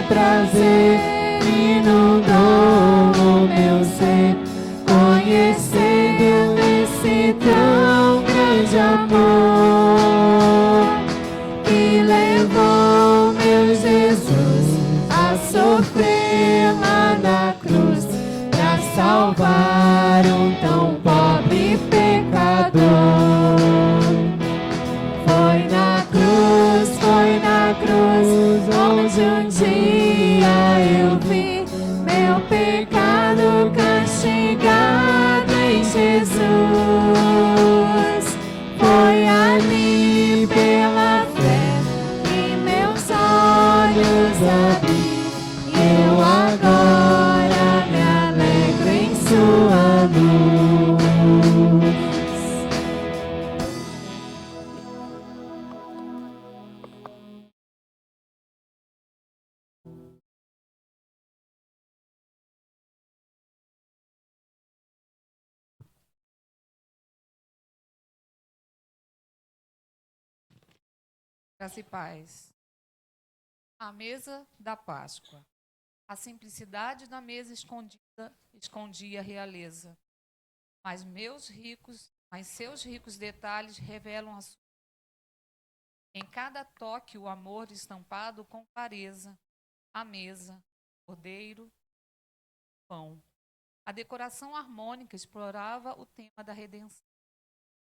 prazer inundou o meu ser, conhecendo esse tão grande amor que levou meu Jesus a sofrer lá na cruz pra salvar um tão pobre pecador. Foi na cruz onde um dia eu vi meu pecado castigado em Jesus. Foi ali pela fé que meus olhos abri, e eu agora me alegro em sua luz. Graça e paz. A mesa da Páscoa. A simplicidade da mesa escondia a realeza. Mas seus ricos detalhes revelam a sua. Em cada toque, o amor estampado com clareza. A mesa, cordeiro, pão. A decoração harmônica explorava o tema da redenção.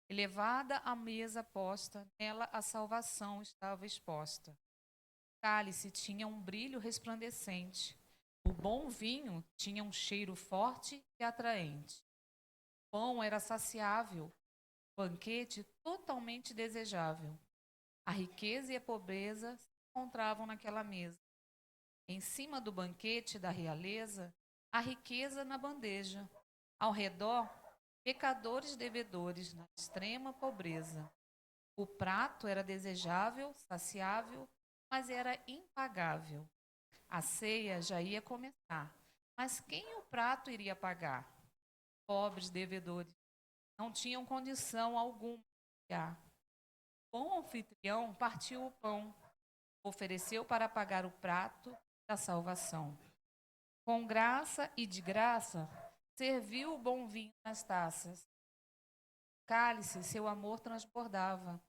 Elevada a mesa posta, nela a salvação estava exposta. O cálice tinha um brilho resplandecente. O bom vinho tinha um cheiro forte e atraente. O pão era saciável, o banquete totalmente desejável. A riqueza e a pobreza se encontravam naquela mesa. Em cima do banquete da realeza, a riqueza na bandeja. Ao redor, pecadores devedores na extrema pobreza. O prato era desejável, saciável, mas era impagável. A ceia já ia começar, mas quem o prato iria pagar? Pobres devedores não tinham condição alguma de pagar. O bom anfitrião partiu o pão, ofereceu para pagar o prato da salvação. Com graça e de graça, serviu o bom vinho nas taças. No cálice, seu amor transbordava.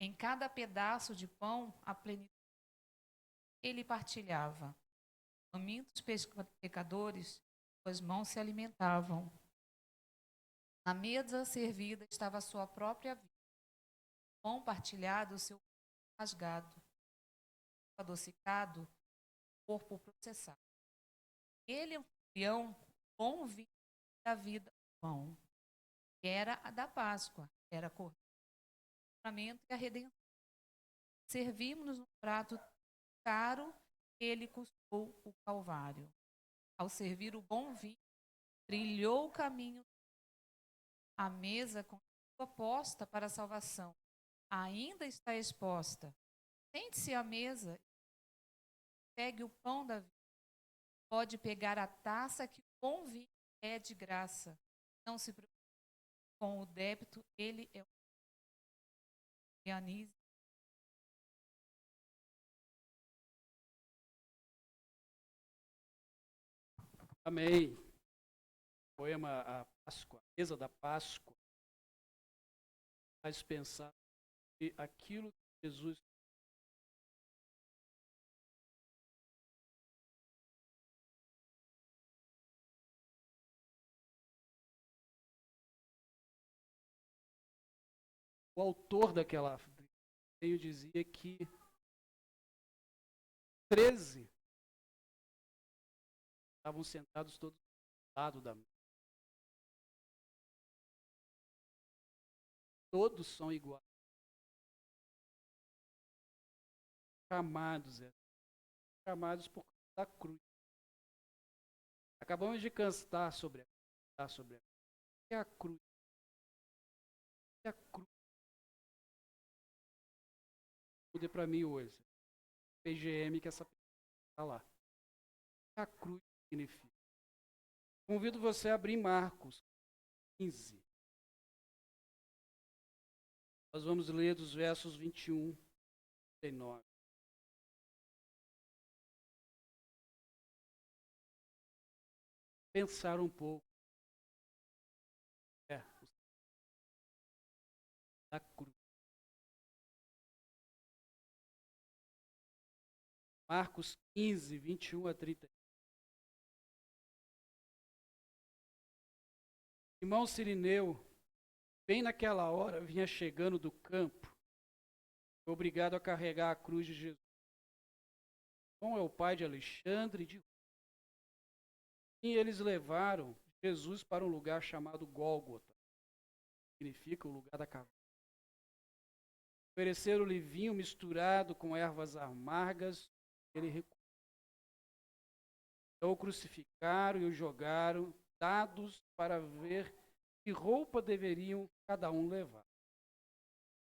Em cada pedaço de pão, a plenitude ele partilhava. Famintos pecadores, suas mãos se alimentavam. Na mesa servida estava a sua própria vida. O pão partilhado, o seu corpo rasgado. O adocicado, o corpo processado. Ele, anfitrião, bom vinho da vida, o pão. Que era a da Páscoa, era o livramento e a redenção. Servimos-nos um prato caro, ele custou o Calvário. Ao servir o bom vinho, trilhou o caminho. A mesa com sua posta para a salvação ainda está exposta. Sente-se à mesa, pegue o pão da vida. Pode pegar a taça que o bom vinho é de graça. Não se preocupe com o débito, ele é o pianista. Amém. Poema A Páscoa, a mesa da Páscoa, faz pensar que aquilo que Jesus o autor daquela desenho dizia que 13 estavam sentados todos ao lado da mesa. Todos são iguais. Chamados por causa da cruz. Acabamos de cantar sobre a cruz. A cruz. Mude para mim hoje. PGM que essa pessoa está lá. A cruz significa. Convido você a abrir Marcos 15. Nós vamos ler dos versos 21 e 39. pensar um pouco. Da cruz. Marcos 15, 21 a 30. Irmão Cirineu, bem naquela hora, vinha chegando do campo, obrigado a carregar a cruz de Jesus. João é o pai de Alexandre e de Rufo. E eles levaram Jesus para um lugar chamado Gólgota, que significa o lugar da caveira. Ofereceram-lhe vinho misturado com ervas amargas, ele recusou. Então o crucificaram e o jogaram, dados para ver que roupa deveriam cada um levar.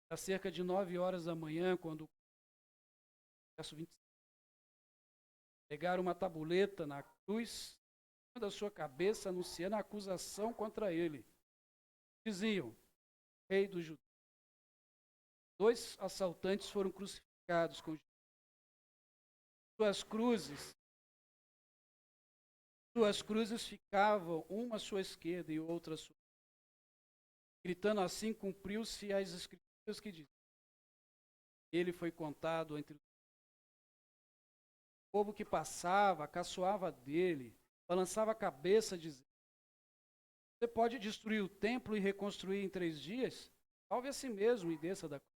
Era cerca de 9 horas da manhã, quando, verso 25, pegaram uma tabuleta na cruz, da sua cabeça, anunciando a acusação contra ele. Diziam, rei dos judeus. 2 assaltantes foram crucificados com suas cruzes ficavam, uma à sua esquerda e outra à sua direita. Gritando assim, cumpriu-se as escrituras que dizem. Ele foi contado entre o povo que passava, caçoava dele, balançava a cabeça, dizendo: você pode destruir o templo e reconstruir em 3 dias? Salve a si mesmo e desça da cruz.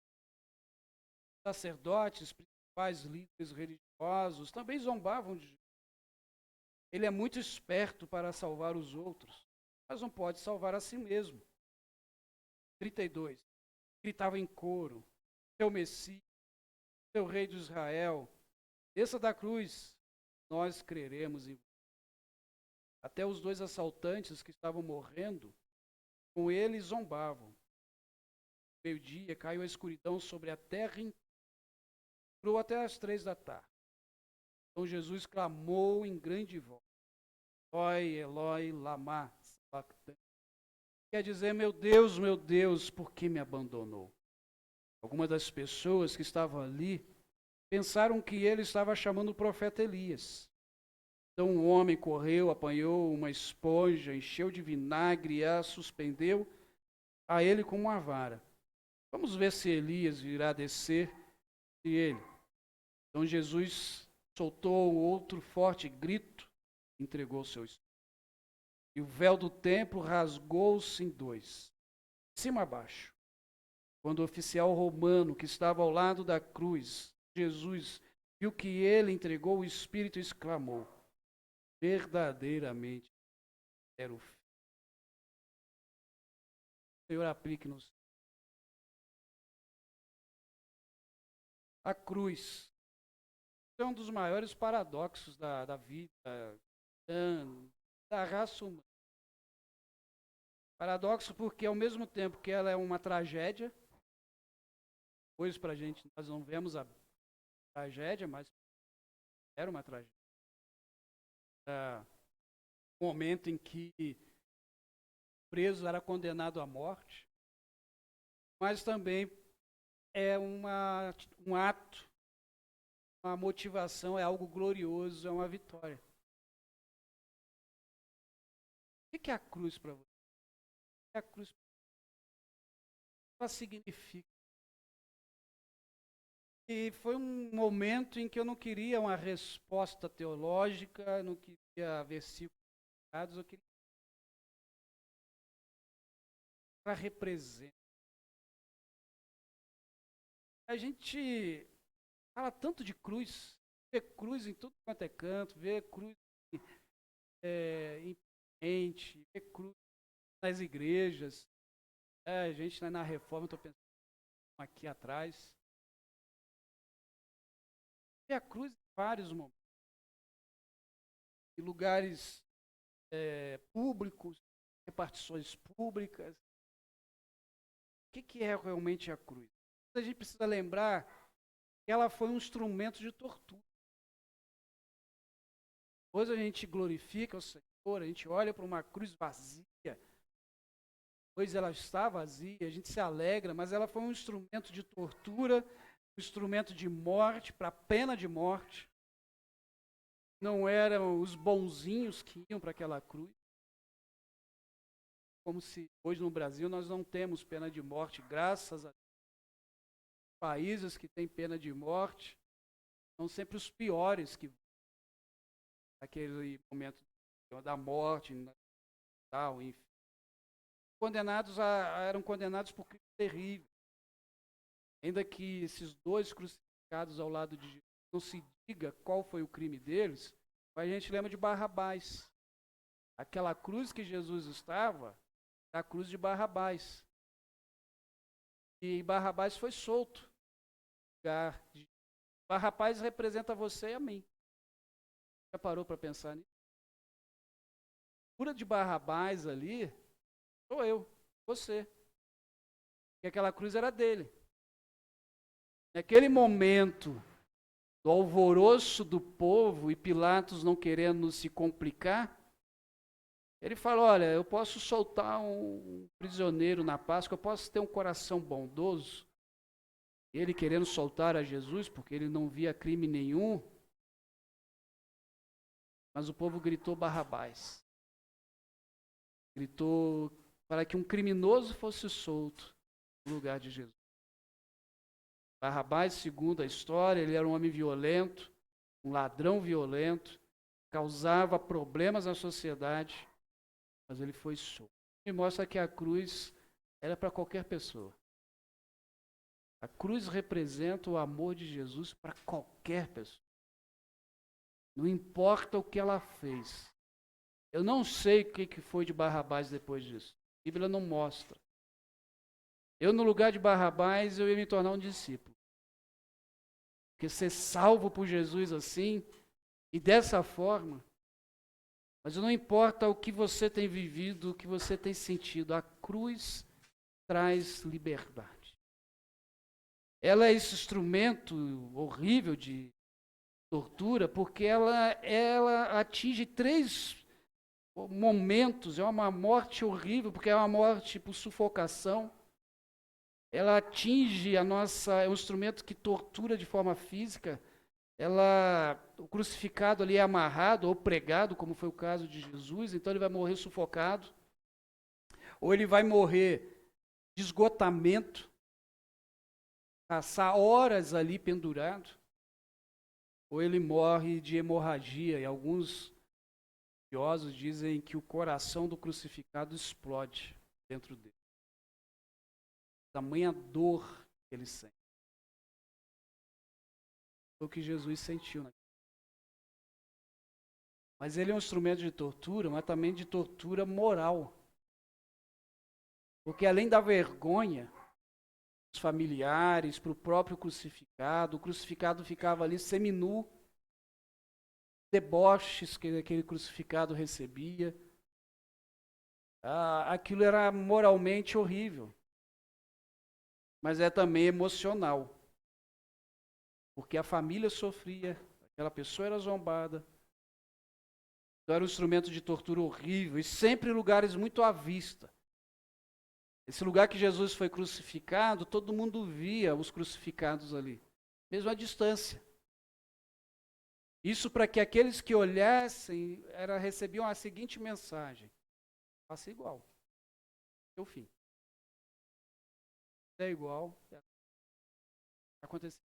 Sacerdotes, principais líderes religiosos também zombavam de Jesus. Ele é muito esperto para salvar os outros, mas não pode salvar a si mesmo. 32. Gritava em coro: seu Messias, seu Rei de Israel, desça da cruz, nós creremos em você. Até os 2 assaltantes que estavam morrendo com ele zombavam. Meio-dia caiu a escuridão sobre a terra inteira. Durou até as 3 da tarde. Então Jesus clamou em grande voz: Eloi, Eloi, lama sabachthani. Quer dizer, meu Deus, por que me abandonou? Algumas das pessoas que estavam ali pensaram que ele estava chamando o profeta Elias. Então um homem correu, apanhou uma esponja, encheu de vinagre e a suspendeu a ele com uma vara. Vamos ver se Elias virá descer de ele. Então Jesus soltou outro forte grito, entregou seu espírito. E o véu do templo rasgou-se em 2, de cima a baixo. Quando o oficial romano que estava ao lado da cruz, Jesus, viu que ele entregou o espírito, exclamou: verdadeiramente era o Filho. O Senhor aplique-nos. A cruz é um dos maiores paradoxos da vida, da raça humana. Paradoxo porque, ao mesmo tempo que ela é uma tragédia, hoje para a gente nós não vemos a tragédia, mas era uma tragédia. Um momento em que o preso era condenado à morte, mas também é um ato, uma motivação, é algo glorioso, é uma vitória. O que é a cruz para você? O que é a cruz? Ela significa. E foi um momento em que eu não queria uma resposta teológica, não queria versículos, eu queria. Ela representa. A gente fala tanto de cruz, vê cruz em tudo quanto é canto, vê cruz em mente, vê cruz nas igrejas. A gente na reforma, estou pensando aqui atrás. Vê a cruz em vários momentos. Em lugares públicos, repartições públicas. O que é realmente a cruz? A gente precisa lembrar que ela foi um instrumento de tortura. Hoje a gente glorifica o Senhor, a gente olha para uma cruz vazia, pois ela está vazia, a gente se alegra, mas ela foi um instrumento de tortura, um instrumento de morte, para pena de morte. Não eram os bonzinhos que iam para aquela cruz. como se hoje no Brasil nós não temos pena de morte, graças a países que têm pena de morte, são sempre os piores que naquele momento da morte, tal, enfim. Eram condenados por crimes terríveis. Ainda que esses dois crucificados ao lado de Jesus não se diga qual foi o crime deles, mas a gente lembra de Barrabás. Aquela cruz que Jesus estava, a cruz de Barrabás. E Barrabás foi solto. Barrabás representa você e a mim. Já parou para pensar nisso? A cura de Barrabás ali, sou eu, você. Porque aquela cruz era dele. Naquele momento do alvoroço do povo e Pilatos não querendo se complicar, ele fala, olha, eu posso soltar um prisioneiro na Páscoa, eu posso ter um coração bondoso. Ele querendo soltar a Jesus, porque ele não via crime nenhum. Mas o povo gritou Barrabás. Gritou para que um criminoso fosse solto no lugar de Jesus. Barrabás, segundo a história, ele era um homem violento, um ladrão violento, causava problemas na sociedade, mas ele foi solto. E mostra que a cruz era para qualquer pessoa. A cruz representa o amor de Jesus para qualquer pessoa. Não importa o que ela fez. Eu não sei o que foi de Barrabás depois disso. A Bíblia não mostra. Eu, no lugar de Barrabás, eu ia me tornar um discípulo. Porque ser salvo por Jesus assim, e dessa forma, mas não importa o que você tem vivido, o que você tem sentido, a cruz traz liberdade. Ela é esse instrumento horrível de tortura, porque ela atinge 3 momentos. É uma morte horrível, porque é uma morte por sufocação. Ela atinge é um instrumento que tortura de forma física. O crucificado ali é amarrado ou pregado, como foi o caso de Jesus, então ele vai morrer sufocado. Ou ele vai morrer de esgotamento, passar horas ali pendurado, ou ele morre de hemorragia, e alguns estudiosos dizem que o coração do crucificado explode dentro dele. Tamanha dor que ele sente. Foi o que Jesus sentiu. Mas ele é um instrumento de tortura, mas também de tortura moral. Porque além da vergonha, os familiares, para o próprio crucificado, o crucificado ficava ali seminu, deboches que aquele crucificado recebia. Aquilo era moralmente horrível, mas é também emocional, porque a família sofria, aquela pessoa era zombada, então era um instrumento de tortura horrível, e sempre em lugares muito à vista. Esse lugar que Jesus foi crucificado, todo mundo via os crucificados ali, mesmo à distância. Isso para que aqueles que olhassem recebiam a seguinte mensagem: faça igual, é o fim. É igual, aconteceu.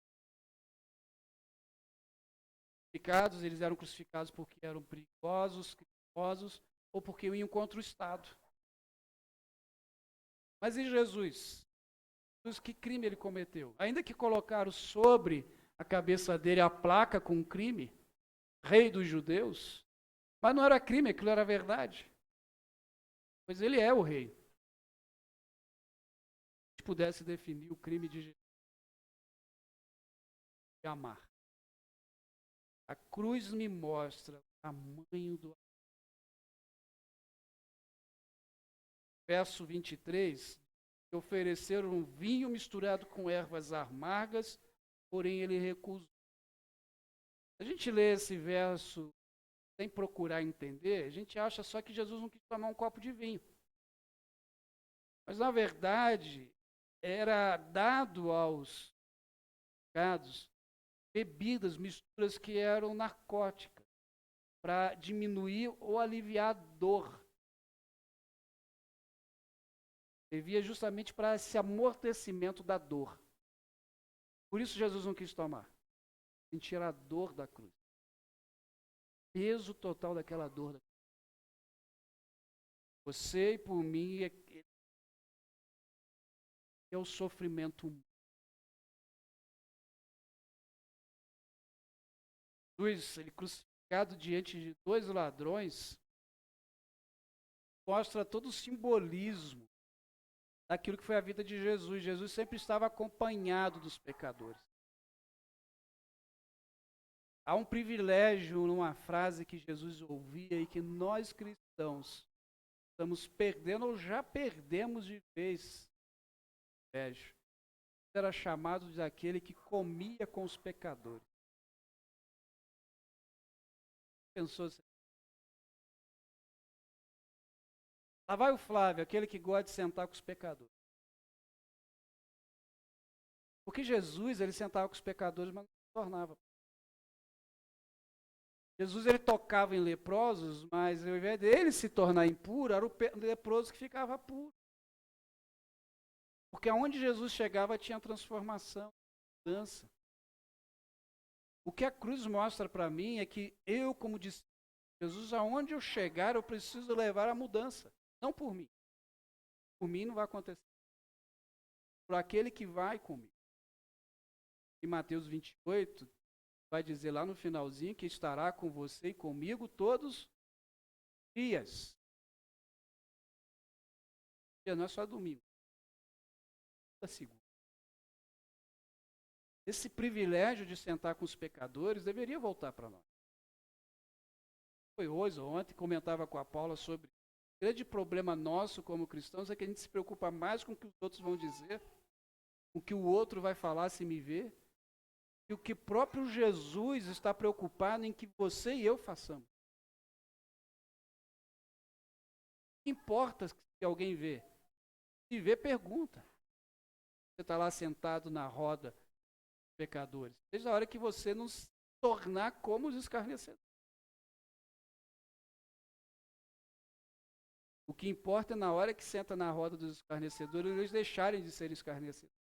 Crucificados, eles eram crucificados porque eram perigosos, criminosos, ou porque iam contra o Estado. Mas e Jesus? Jesus, que crime ele cometeu? Ainda que colocaram sobre a cabeça dele a placa com crime, rei dos judeus, mas não era crime, aquilo era verdade. Pois ele é o rei. Se pudesse definir o crime de Jesus, de amar. A cruz me mostra o tamanho do amor. Verso 23, ofereceram um vinho misturado com ervas amargas, porém ele recusou. A gente lê esse verso sem procurar entender, a gente acha só que Jesus não quis tomar um copo de vinho. Mas, na verdade, era dado aos pecados bebidas, misturas que eram narcóticas, para diminuir ou aliviar a dor. Servia justamente para esse amortecimento da dor. Por isso Jesus não quis tomar. Sentir a dor da cruz. Peso total daquela dor. Você e por mim é o sofrimento humano. Jesus, ele crucificado diante de 2 ladrões, mostra todo o simbolismo daquilo que foi a vida de Jesus. Jesus sempre estava acompanhado dos pecadores. Há um privilégio numa frase que Jesus ouvia e que nós cristãos estamos perdendo ou já perdemos de vez. Privilégio. Era chamado de aquele que comia com os pecadores. Pensou assim? Lá vai o Flávio, aquele que gosta de sentar com os pecadores. Porque Jesus, ele sentava com os pecadores, mas não se tornava. Jesus, ele tocava em leprosos, mas ao invés dele se tornar impuro, era o leproso que ficava puro. Porque aonde Jesus chegava tinha transformação, mudança. O que a cruz mostra para mim é que eu, como discípulo de Jesus, aonde eu chegar, eu preciso levar a mudança. Não por mim. Por mim não vai acontecer. Por aquele que vai comigo. Em Mateus 28, vai dizer lá no finalzinho que estará com você e comigo todos os dias. Não é só domingo. Toda segunda. Esse privilégio de sentar com os pecadores deveria voltar para nós. Foi hoje ou ontem, comentava com a Paula sobre o grande problema nosso como cristãos é que a gente se preocupa mais com o que os outros vão dizer, com o que o outro vai falar se me ver, e o que próprio Jesus está preocupado em que você e eu façamos. Não importa se alguém vê. Se vê, pergunta. Você está lá sentado na roda dos pecadores. Desde a hora que você não se tornar como os escarnecedores. O que importa é na hora que senta na roda dos escarnecedores, eles deixarem de ser escarnecedores.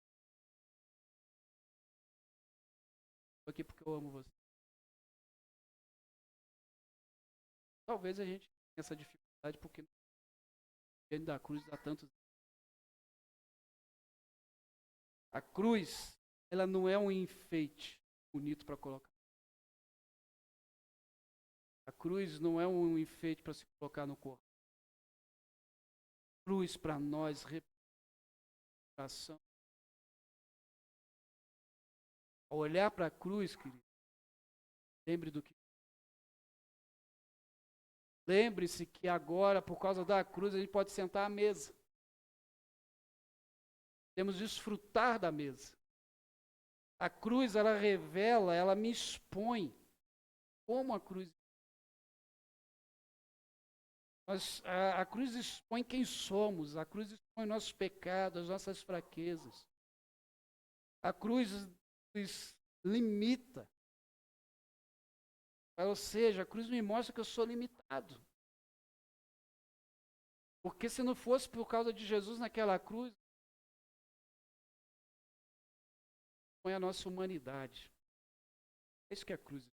Estou aqui porque eu amo você. Talvez a gente tenha essa dificuldade porque diante da cruz dá tantos. A cruz, ela não é um enfeite bonito para colocar. A cruz não é um enfeite para se colocar no corpo. A cruz para nós representação. Ao olhar para a cruz, querido, lembre do que. Lembre-se que agora, por causa da cruz, a gente pode sentar à mesa. Temos desfrutar da mesa. A cruz, ela revela, ela me expõe como a cruz. A cruz expõe quem somos, a cruz expõe nossos pecados, as nossas fraquezas. A cruz nos limita. Ou seja, a cruz me mostra que eu sou limitado. Porque se não fosse por causa de Jesus naquela cruz, põe a nossa humanidade. É isso que é a cruz. Se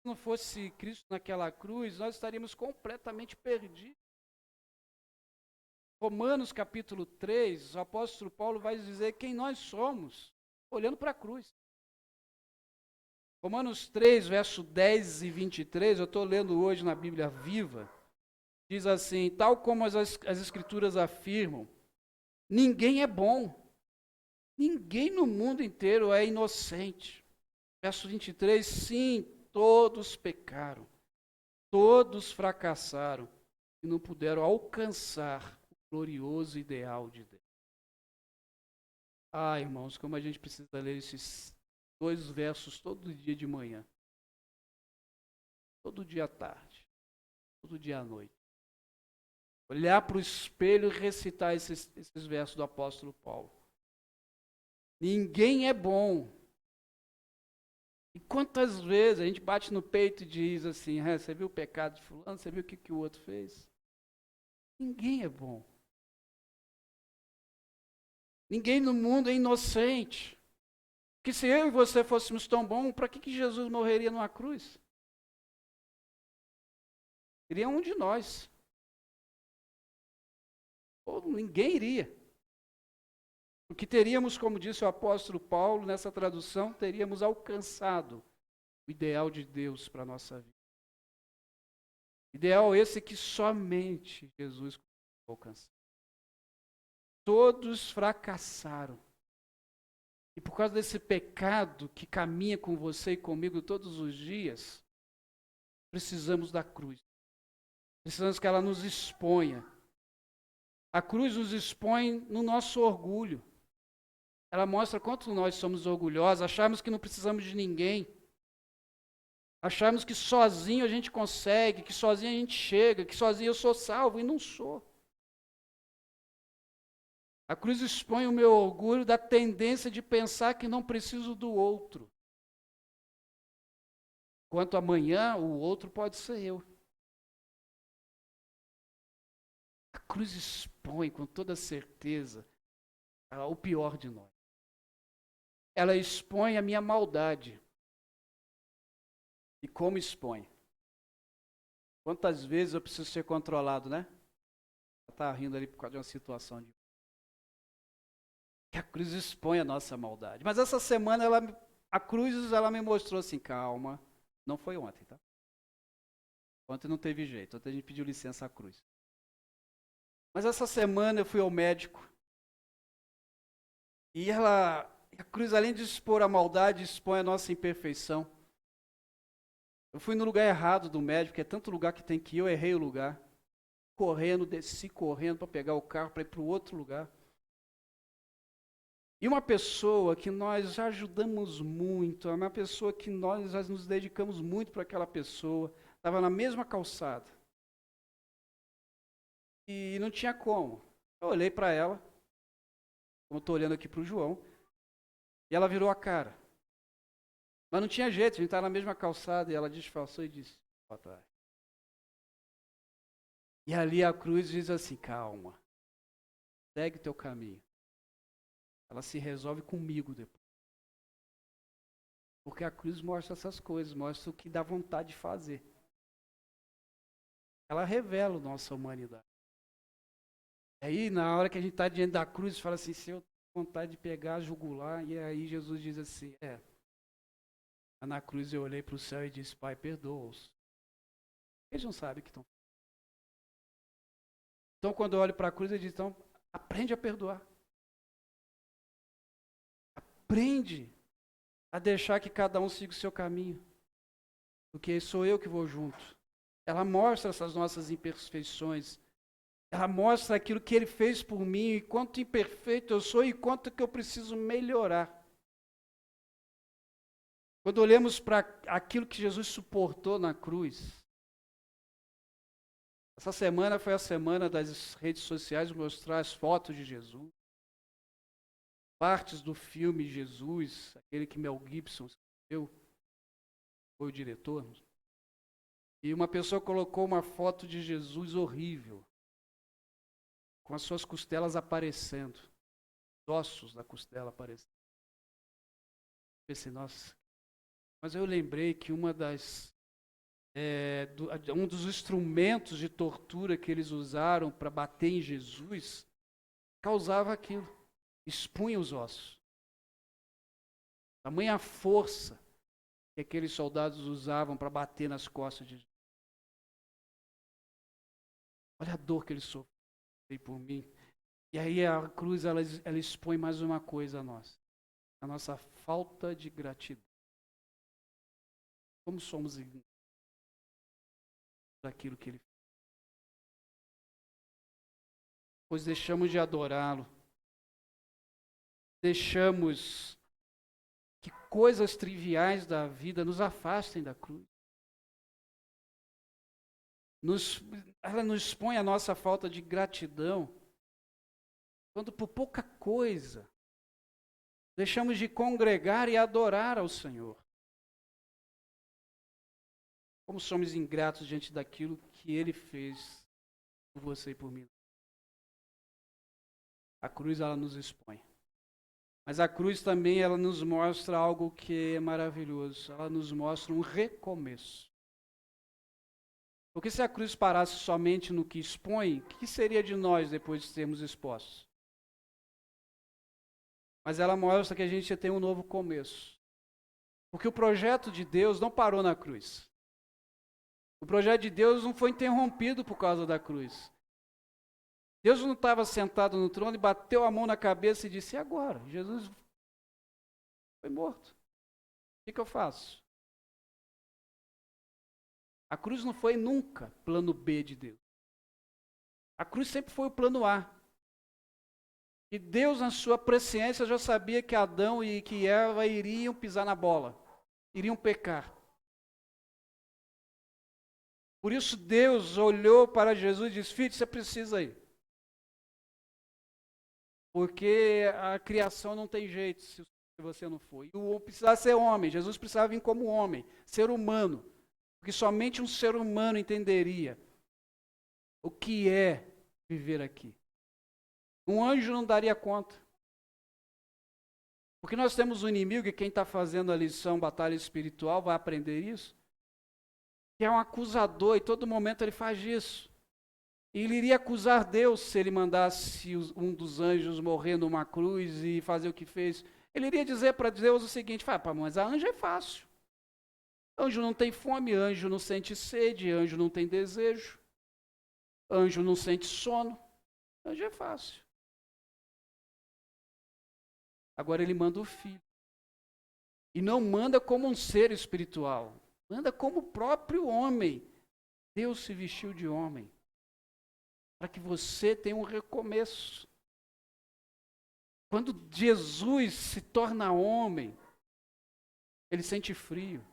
não fosse Cristo naquela cruz, nós estaríamos completamente perdidos. Romanos capítulo 3, o apóstolo Paulo vai dizer quem nós somos, olhando para a cruz. Romanos 3, verso 10 e 23, eu estou lendo hoje na Bíblia Viva, diz assim, tal como as Escrituras afirmam, ninguém é bom, ninguém no mundo inteiro é inocente. Verso 23, sim, todos pecaram, todos fracassaram e não puderam alcançar o glorioso ideal de Deus. Ah, irmãos, como a gente precisa ler esses 2 versos todo dia de manhã, todo dia à tarde, todo dia à noite. Olhar para o espelho e recitar esses versos do apóstolo Paulo. Ninguém é bom. E quantas vezes a gente bate no peito e diz assim, você viu o pecado de fulano, você viu o que o outro fez? Ninguém é bom. Ninguém no mundo é inocente. Que se eu e você fôssemos tão bons, para que Jesus morreria numa cruz? Iria um de nós. Ou ninguém iria. Porque teríamos, como disse o apóstolo Paulo nessa tradução, teríamos alcançado o ideal de Deus para a nossa vida. Ideal esse que somente Jesus conseguiu alcançar. Todos fracassaram. E por causa desse pecado que caminha com você e comigo todos os dias, precisamos da cruz. Precisamos que ela nos exponha. A cruz nos expõe no nosso orgulho. Ela mostra quanto nós somos orgulhosos, achamos que não precisamos de ninguém. Achamos que sozinho a gente consegue, que sozinho a gente chega, que sozinho eu sou salvo, e não sou. A cruz expõe o meu orgulho da tendência de pensar que não preciso do outro. Quanto amanhã, o outro pode ser eu. A cruz expõe com toda certeza o pior de nós. Ela expõe a minha maldade. E como expõe? Quantas vezes eu preciso ser controlado, né? Está rindo ali por causa de uma situação de... A cruz expõe a nossa maldade. Mas essa semana a cruz ela me mostrou assim, calma, não foi ontem, tá? Ontem não teve jeito, ontem a gente pediu licença à cruz. Mas essa semana eu fui ao médico e a cruz, além de expor a maldade, expõe a nossa imperfeição. Eu fui no lugar errado do médico, que é tanto lugar que tem que ir, eu errei o lugar. Correndo, desci correndo para pegar o carro para ir para o outro lugar. E uma pessoa que nós ajudamos muito, uma pessoa que nós nos dedicamos muito para aquela pessoa, estava na mesma calçada. E não tinha como. Eu olhei para ela, como estou olhando aqui para o João, e ela virou a cara. Mas não tinha jeito, a gente estava na mesma calçada, e ela disfarçou e disse, boa tarde. E ali a cruz diz assim, calma, segue teu caminho. Ela se resolve comigo depois. Porque a cruz mostra essas coisas, mostra o que dá vontade de fazer. Ela revela a nossa humanidade. E aí, na hora que a gente está diante da cruz, fala assim, se eu tenho vontade de pegar, jugular, e aí Jesus diz assim, na cruz eu olhei para o céu e disse, Pai, perdoa-os. Eles não sabem o que estão fazendo. Então, quando eu olho para a cruz, eu digo, então, aprende a perdoar. Aprende a deixar que cada um siga o seu caminho. Porque sou eu que vou junto. Ela mostra essas nossas imperfeições. Ela mostra aquilo que Ele fez por mim, e quanto imperfeito eu sou e quanto que eu preciso melhorar. Quando olhamos para aquilo que Jesus suportou na cruz, essa semana foi a semana das redes sociais mostrar as fotos de Jesus, partes do filme Jesus, aquele que Mel Gibson escreveu, foi o diretor. E uma pessoa colocou uma foto de Jesus horrível, com as suas costelas aparecendo, os ossos da costela aparecendo. Eu pensei, nossa, mas eu lembrei que um dos instrumentos de tortura que eles usaram para bater em Jesus causava aquilo, expunha os ossos. Tamanha força que aqueles soldados usavam para bater nas costas de Jesus. Olha a dor que ele sofreu por mim. E aí a cruz ela expõe mais uma coisa a nós, a nossa falta de gratidão. Como somos ignorantes daquilo que Ele fez. Pois deixamos de adorá-lo. Deixamos que coisas triviais da vida nos afastem da cruz. Ela nos expõe a nossa falta de gratidão, quando por pouca coisa deixamos de congregar e adorar ao Senhor. Como somos ingratos diante daquilo que Ele fez por você e por mim. A cruz, ela nos expõe. Mas a cruz também, ela nos mostra algo que é maravilhoso. Ela nos mostra um recomeço. Porque se a cruz parasse somente no que expõe, o que seria de nós depois de sermos expostos? Mas ela mostra que a gente tem um novo começo. Porque o projeto de Deus não parou na cruz. O projeto de Deus não foi interrompido por causa da cruz. Deus não estava sentado no trono e bateu a mão na cabeça e disse: e agora? Jesus foi morto. O que eu faço? A cruz não foi nunca plano B de Deus. A cruz sempre foi o plano A. E Deus, na sua presciência, já sabia que Adão e que Eva iriam pisar na bola, iriam pecar. Por isso Deus olhou para Jesus e disse: filho, você precisa ir. Porque a criação não tem jeito se você não for. E o precisava ser homem, Jesus precisava vir como homem, ser humano. Porque somente um ser humano entenderia o que é viver aqui. Um anjo não daria conta. Porque nós temos um inimigo, e quem está fazendo a lição batalha espiritual vai aprender isso, que é um acusador, e todo momento ele faz isso. E ele iria acusar Deus se ele mandasse um dos anjos morrer numa cruz e fazer o que fez. Ele iria dizer para Deus o seguinte: mas a anjo é fácil. Anjo não tem fome, anjo não sente sede, anjo não tem desejo, anjo não sente sono. Anjo é fácil. Agora ele manda o filho. E não manda como um ser espiritual. Manda como o próprio homem. Deus se vestiu de homem. Para que você tenha um recomeço. Quando Jesus se torna homem, ele sente frio.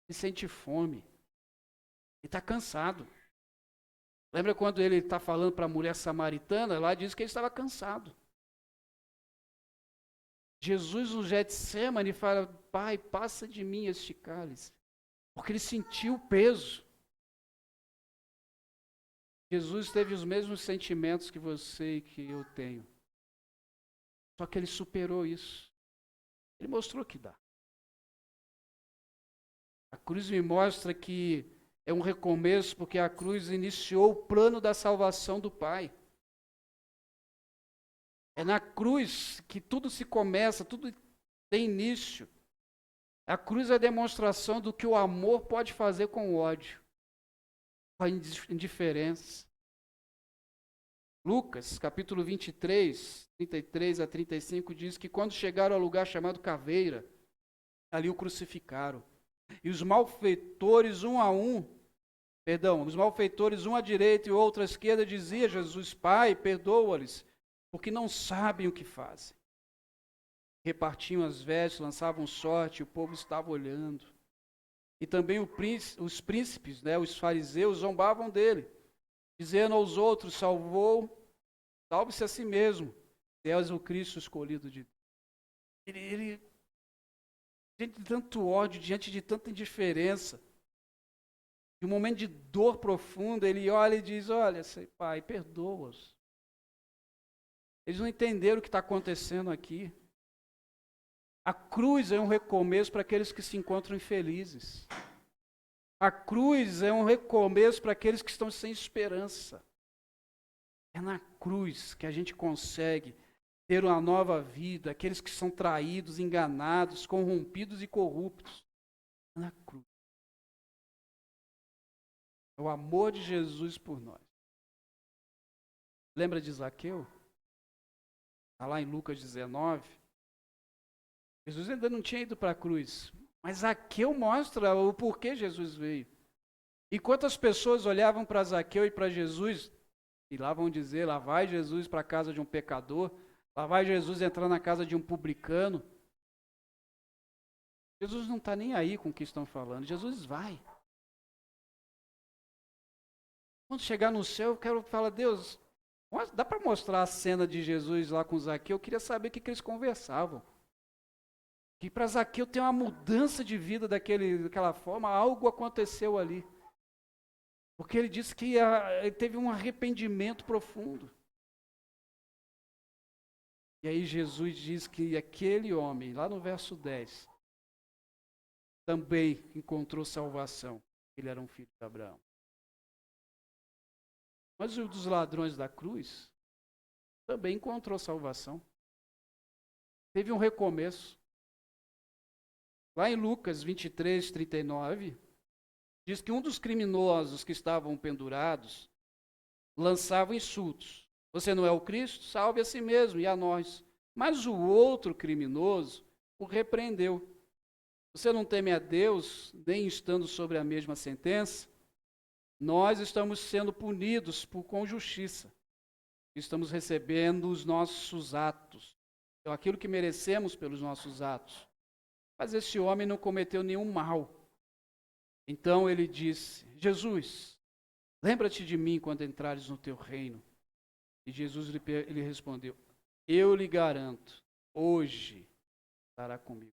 Ele sente fome. Ele está cansado. Lembra quando ele está falando para a mulher samaritana? Lá diz que ele estava cansado. Jesus no Getsemane fala: Pai, passa de mim este cálice. Porque ele sentiu o peso. Jesus teve os mesmos sentimentos que você e que eu tenho. Só que ele superou isso. Ele mostrou que dá. A cruz me mostra que é um recomeço, porque a cruz iniciou o plano da salvação do Pai. É na cruz que tudo se começa, tudo tem início. A cruz é a demonstração do que o amor pode fazer com o ódio, com a indiferença. Lucas, capítulo 23, 33 a 35, diz que quando chegaram ao lugar chamado Caveira, ali o crucificaram. E os malfeitores, os malfeitores, um à direita e outro à esquerda, dizia: Jesus, Pai, perdoa-lhes, porque não sabem o que fazem. Repartiam as vestes, lançavam sorte, e o povo estava olhando. E também os príncipes, os fariseus, zombavam dele, dizendo aos outros: salve-se a si mesmo, se és o Cristo escolhido de Deus. Diante de tanto ódio, diante de tanta indiferença, de um momento de dor profunda, ele olha e diz: olha, Pai, perdoa-os. Eles não entenderam o que está acontecendo aqui. A cruz é um recomeço para aqueles que se encontram infelizes. A cruz é um recomeço para aqueles que estão sem esperança. É na cruz que a gente consegue ter uma nova vida, aqueles que são traídos, enganados, corrompidos e corruptos. É na cruz. É o amor de Jesus por nós. Lembra de Zaqueu? Está lá em Lucas 19. Jesus ainda não tinha ido para a cruz, mas Zaqueu mostra o porquê Jesus veio. E quantas pessoas olhavam para Zaqueu e para Jesus, e lá vão dizer: lá vai Jesus para a casa de um pecador, lá vai Jesus entrar na casa de um publicano. Jesus não está nem aí com o que estão falando, Jesus vai. Quando chegar no céu, eu quero falar: Deus, dá para mostrar a cena de Jesus lá com Zaqueu? Eu queria saber o que eles conversavam. Que para Zaqueu ter uma mudança de vida daquela forma, algo aconteceu ali. Porque ele disse que ele teve um arrependimento profundo. E aí Jesus diz que aquele homem, lá no verso 10, também encontrou salvação. Ele era um filho de Abraão. Mas o dos ladrões da cruz também encontrou salvação. Teve um recomeço. Lá em Lucas 23, 39, diz que um dos criminosos que estavam pendurados lançava insultos. Você não é o Cristo? Salve a si mesmo e a nós. Mas o outro criminoso o repreendeu. Você não teme a Deus, nem estando sobre a mesma sentença? Nós estamos sendo punidos com justiça. Estamos recebendo os nossos atos. Então, aquilo que merecemos pelos nossos atos. Mas esse homem não cometeu nenhum mal. Então ele disse: Jesus, lembra-te de mim quando entrares no teu reino. E Jesus lhe respondeu: eu lhe garanto, hoje estará comigo.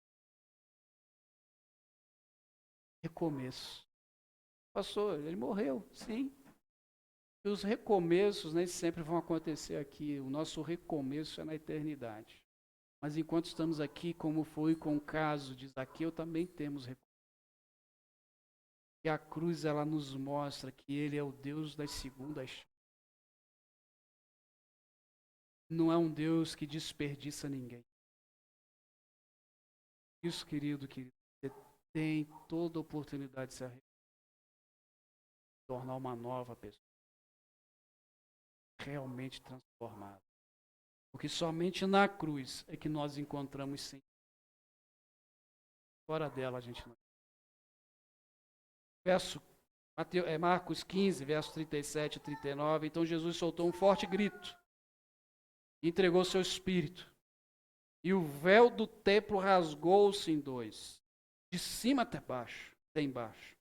Recomeço. Pastor, ele morreu, sim. E os recomeços nem sempre vão acontecer aqui. O nosso recomeço é na eternidade. Mas enquanto estamos aqui, como foi com o caso de Zaqueu, também temos recomeço. E a cruz, ela nos mostra que ele é o Deus das segundas chances. Não é um Deus que desperdiça ninguém. Isso, querido, você tem toda a oportunidade de se arrepender, tornar uma nova pessoa, realmente transformada. Porque somente na cruz é que nós encontramos sim. Fora dela a gente não. Marcos 15, verso 37 e 39. Então Jesus soltou um forte grito. Entregou seu espírito. E o véu do templo rasgou-se em dois, de cima até embaixo.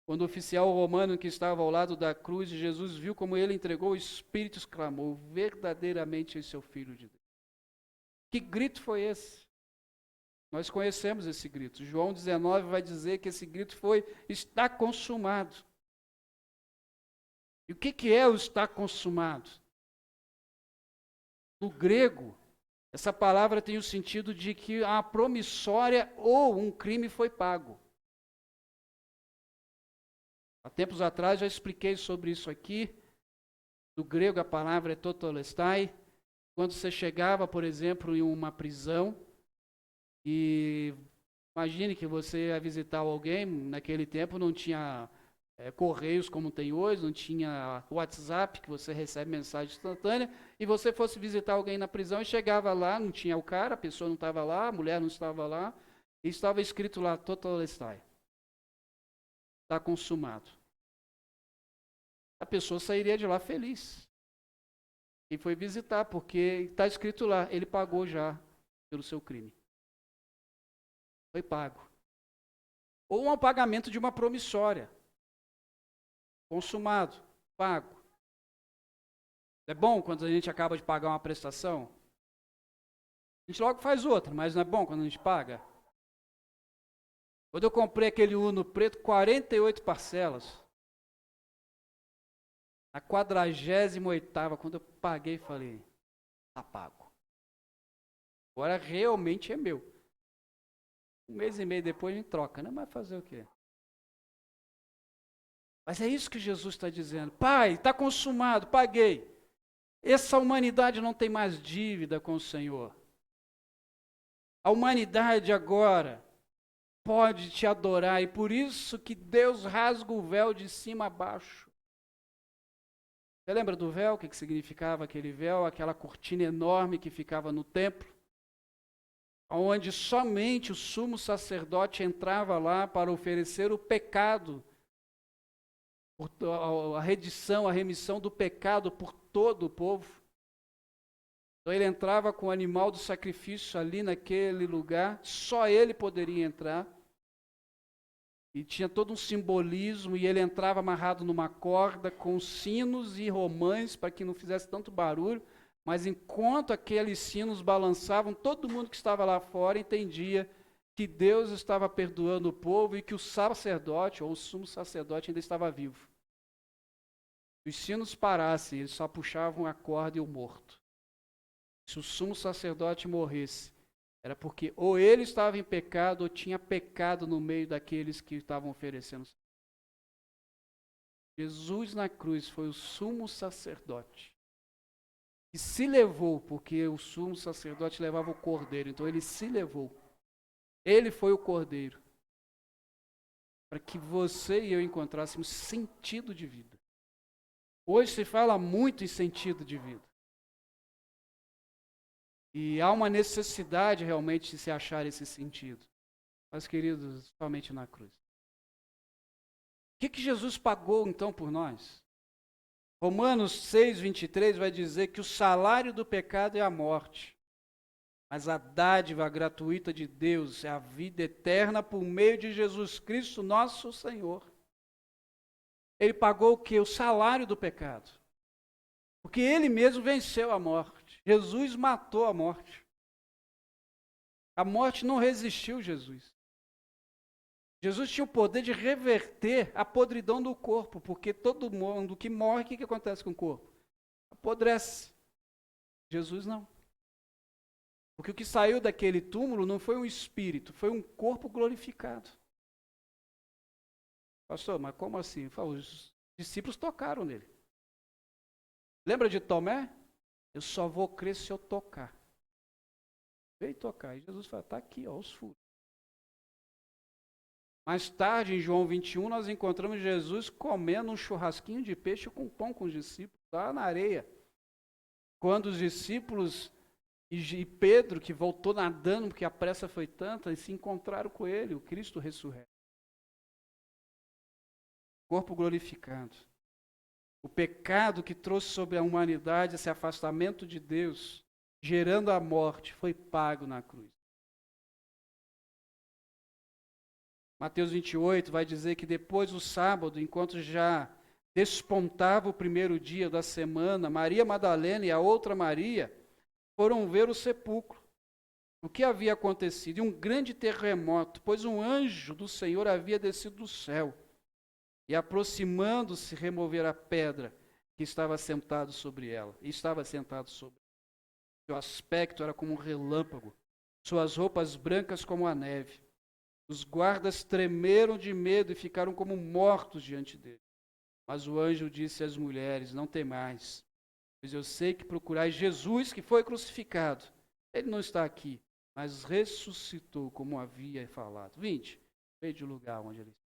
Quando o oficial romano que estava ao lado da cruz de Jesus viu como ele entregou o espírito, exclamou: verdadeiramente esse é o Filho de Deus. Que grito foi esse? Nós conhecemos esse grito. João 19 vai dizer que esse grito foi: está consumado. E o que é o está consumado? No grego, essa palavra tem o sentido de que a promissória ou um crime foi pago. Há tempos atrás já expliquei sobre isso aqui. Do grego a palavra é totolestai. Quando você chegava, por exemplo, em uma prisão, e imagine que você ia visitar alguém, naquele tempo não tinha correios como tem hoje, não tinha WhatsApp, que você recebe mensagem instantânea, e você fosse visitar alguém na prisão e chegava lá, não tinha o cara, a pessoa não estava lá, a mulher não estava lá, e estava escrito lá, totalestai. Está consumado. A pessoa sairia de lá feliz. E foi visitar, porque está escrito lá, ele pagou já pelo seu crime. Foi pago. Ou um pagamento de uma promissória. Consumado, pago. É bom quando a gente acaba de pagar uma prestação? A gente logo faz outra, mas não é bom quando a gente paga? Quando eu comprei aquele Uno preto, 48 parcelas. A 48ª, quando eu paguei, falei: está pago. Agora realmente é meu. Um mês e meio depois a gente troca, né? Mas fazer o quê? Mas é isso que Jesus está dizendo. Pai, está consumado, paguei. Essa humanidade não tem mais dívida com o Senhor. A humanidade agora pode te adorar, e por isso que Deus rasga o véu de cima a baixo. Você lembra do véu? O que significava aquele véu? Aquela cortina enorme que ficava no templo, onde somente o sumo sacerdote entrava lá para oferecer o pecado, a redição, a remissão do pecado por todo o povo. Então ele entrava com o animal do sacrifício ali naquele lugar, só ele poderia entrar. E tinha todo um simbolismo, e ele entrava amarrado numa corda com sinos e romães para que não fizesse tanto barulho. Mas enquanto aqueles sinos balançavam, todo mundo que estava lá fora entendia que Deus estava perdoando o povo e que o sacerdote, ou o sumo sacerdote, ainda estava vivo. Se os sinos parassem, eles só puxavam a corda e o morto. Se o sumo sacerdote morresse, era porque ou ele estava em pecado ou tinha pecado no meio daqueles que estavam oferecendo. Jesus na cruz foi o sumo sacerdote. E se levou, porque o sumo sacerdote levava o cordeiro. Então ele se levou. Ele foi o cordeiro. Para que você e eu encontrássemos sentido de vida. Hoje se fala muito em sentido de vida. E há uma necessidade realmente de se achar esse sentido. Mas, queridos, somente na cruz. O que Jesus pagou então por nós? Romanos 6, 23 vai dizer que o salário do pecado é a morte. Mas a dádiva gratuita de Deus é a vida eterna por meio de Jesus Cristo, nosso Senhor. Ele pagou o quê? O salário do pecado. Porque ele mesmo venceu a morte. Jesus matou a morte. A morte não resistiu a Jesus. Jesus tinha o poder de reverter a podridão do corpo, porque todo mundo que morre, o que acontece com o corpo? Apodrece. Jesus não. Porque o que saiu daquele túmulo não foi um espírito, foi um corpo glorificado. Pastor, mas como assim? Os discípulos tocaram nele. Lembra de Tomé? Eu só vou crer se eu tocar. Veio tocar. E Jesus fala, está aqui, ó, os furos. Mais tarde, em João 21, nós encontramos Jesus comendo um churrasquinho de peixe com pão com os discípulos, lá na areia. Quando os discípulos e Pedro, que voltou nadando porque a pressa foi tanta, e se encontraram com ele, o Cristo ressurreto. Corpo glorificado. O pecado que trouxe sobre a humanidade esse afastamento de Deus, gerando a morte, foi pago na cruz. Mateus 28 vai dizer que depois do sábado, enquanto já despontava o primeiro dia da semana, Maria Madalena e a outra Maria foram ver o sepulcro. O que havia acontecido? E um grande terremoto, pois um anjo do Senhor havia descido do céu e, aproximando-se, remover a pedra que estava sentado sobre ela. E estava sentado sobre ela. Seu aspecto era como um relâmpago, suas roupas brancas como a neve. Os guardas tremeram de medo e ficaram como mortos diante dele. Mas o anjo disse às mulheres, não temais, pois eu sei que procurais Jesus que foi crucificado. Ele não está aqui, mas ressuscitou como havia falado. 20, veio de lugar onde ele está.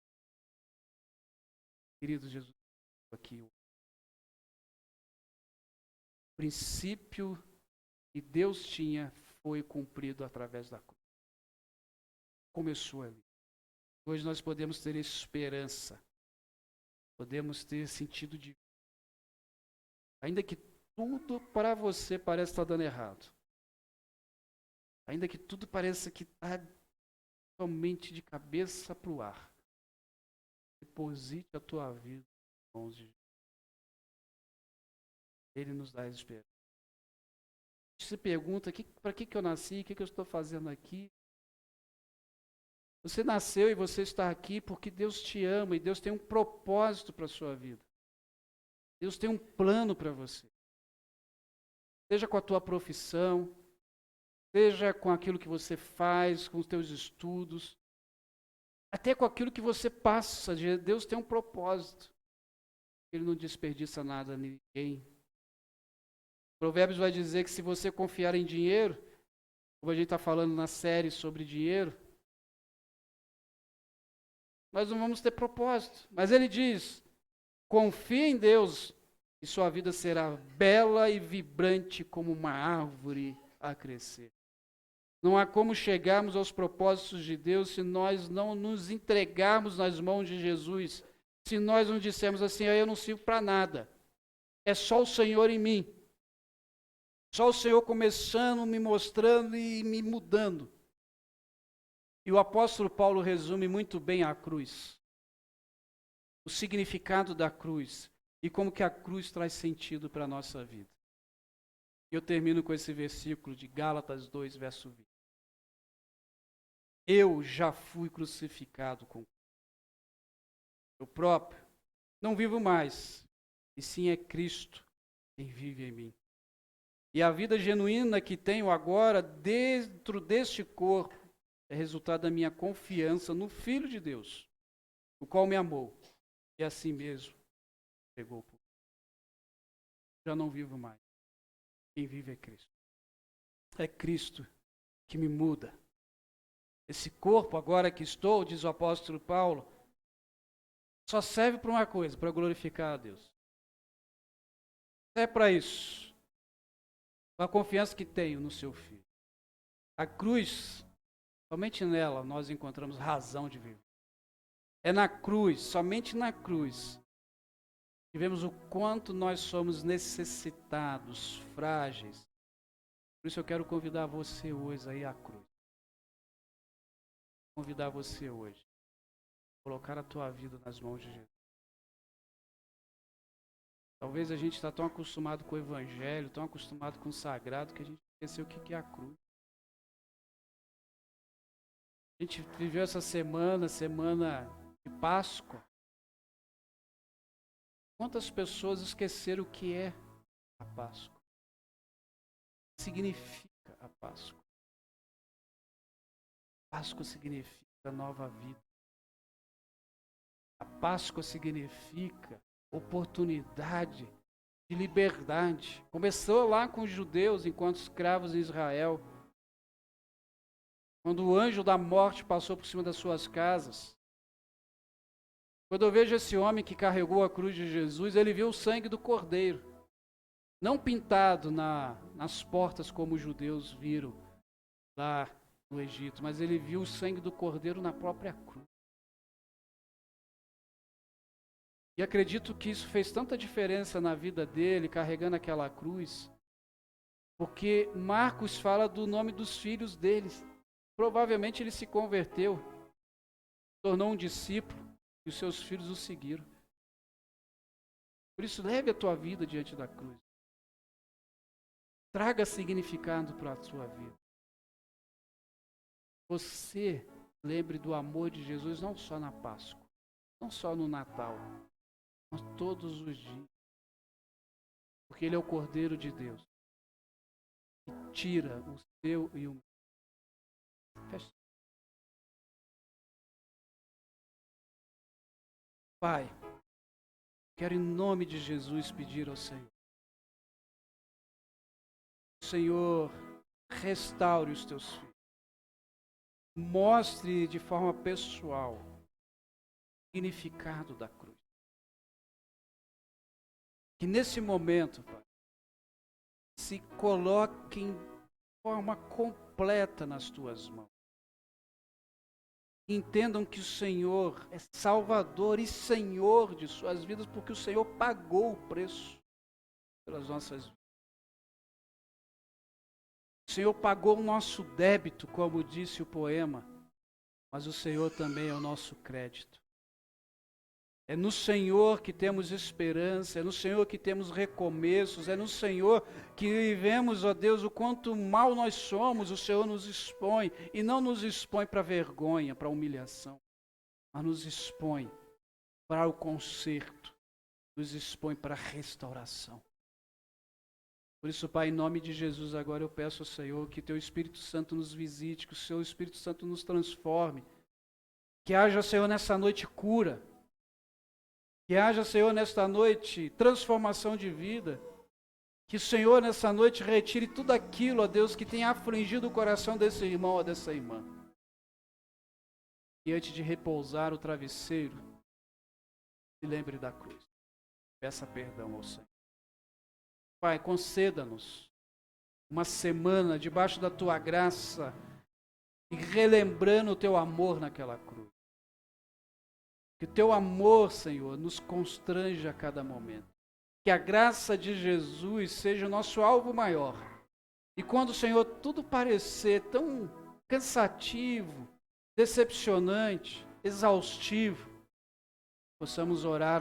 Querido Jesus, aqui. O princípio que Deus tinha foi cumprido através da cruz. Começou ali. Hoje nós podemos ter esperança. Podemos ter sentido de vida. Ainda que tudo para você pareça estar dando errado. Ainda que tudo pareça que está somente de cabeça para o ar. Deposite a tua vida nas mãos de Jesus. Ele nos dá esperança. Você se pergunta, para que eu nasci? O que eu estou fazendo aqui? Você nasceu e você está aqui porque Deus te ama e Deus tem um propósito para a sua vida. Deus tem um plano para você. Seja com a tua profissão, seja com aquilo que você faz, com os teus estudos, até com aquilo que você passa. Deus tem um propósito. Ele não desperdiça nada a ninguém. Provérbios vai dizer que se você confiar em dinheiro, como a gente está falando na série sobre dinheiro, nós não vamos ter propósito. Mas ele diz, confie em Deus e sua vida será bela e vibrante como uma árvore a crescer. Não há como chegarmos aos propósitos de Deus se nós não nos entregarmos nas mãos de Jesus. Se nós não dissermos assim, eu não sirvo para nada. É só o Senhor em mim. Só o Senhor começando, me mostrando e me mudando. E o apóstolo Paulo resume muito bem a cruz. O significado da cruz. E como que a cruz traz sentido para a nossa vida. Eu termino com esse versículo de Gálatas 2, verso 20. Eu já fui crucificado com eu próprio. Não vivo mais, e sim é Cristo quem vive em mim. E a vida genuína que tenho agora dentro deste corpo é resultado da minha confiança no Filho de Deus, o qual me amou e assim mesmo entregou por mim. Já não vivo mais. Quem vive é Cristo. É Cristo que me muda. Esse corpo agora que estou, diz o apóstolo Paulo, só serve para uma coisa, para glorificar a Deus. É para isso. A confiança que tenho no seu Filho. A cruz, somente nela nós encontramos razão de viver. É na cruz, somente na cruz, que vemos o quanto nós somos necessitados, frágeis. Por isso eu quero convidar você hoje aí à cruz. Convidar você hoje a colocar a tua vida nas mãos de Jesus. Talvez a gente está tão acostumado com o Evangelho, tão acostumado com o Sagrado, que a gente esqueceu o que é a cruz. A gente viveu essa semana de Páscoa. Quantas pessoas esqueceram o que é a Páscoa? O que significa a Páscoa? Páscoa significa nova vida. A Páscoa significa oportunidade de liberdade. Começou lá com os judeus enquanto escravos em Israel. Quando o anjo da morte passou por cima das suas casas. Quando eu vejo esse homem que carregou a cruz de Jesus, ele viu o sangue do Cordeiro. Não pintado nas portas como os judeus viram lá no Egito, mas ele viu o sangue do Cordeiro na própria cruz. E acredito que isso fez tanta diferença na vida dele, carregando aquela cruz, porque Marcos fala do nome dos filhos deles. Provavelmente ele se converteu, tornou um discípulo, e os seus filhos o seguiram. Por isso, leve a tua vida diante da cruz. Traga significado para a sua vida. Você lembre do amor de Jesus não só na Páscoa, não só no Natal, mas todos os dias. Porque Ele é o Cordeiro de Deus, que tira o seu e o meu. Feche. Pai, quero em nome de Jesus pedir ao Senhor. Senhor, restaure os teus filhos. Mostre de forma pessoal o significado da cruz. Que nesse momento, Pai, se coloquem de forma completa nas tuas mãos. Entendam que o Senhor é Salvador e Senhor de suas vidas, porque o Senhor pagou o preço pelas nossas vidas. O Senhor pagou o nosso débito, como disse o poema, mas o Senhor também é o nosso crédito. É no Senhor que temos esperança, é no Senhor que temos recomeços, é no Senhor que vivemos, ó Deus, o quanto mal nós somos, o Senhor nos expõe, e não nos expõe para vergonha, para humilhação, mas nos expõe para o conserto, nos expõe para a restauração. Por isso, Pai, em nome de Jesus, agora eu peço ao Senhor que Teu Espírito Santo nos visite, que o Seu Espírito Santo nos transforme, que haja, Senhor, nessa noite cura, que haja, Senhor, nesta noite transformação de vida, que o Senhor, nessa noite, retire tudo aquilo, ó Deus, que tem afligido o coração desse irmão ou dessa irmã. E antes de repousar o travesseiro, se lembre da cruz. Peça perdão ao Senhor. Pai, conceda-nos uma semana debaixo da Tua graça e relembrando o Teu amor naquela cruz. Que o Teu amor, Senhor, nos constrange a cada momento. Que a graça de Jesus seja o nosso alvo maior. E quando, Senhor, tudo parecer tão cansativo, decepcionante, exaustivo, possamos orar ao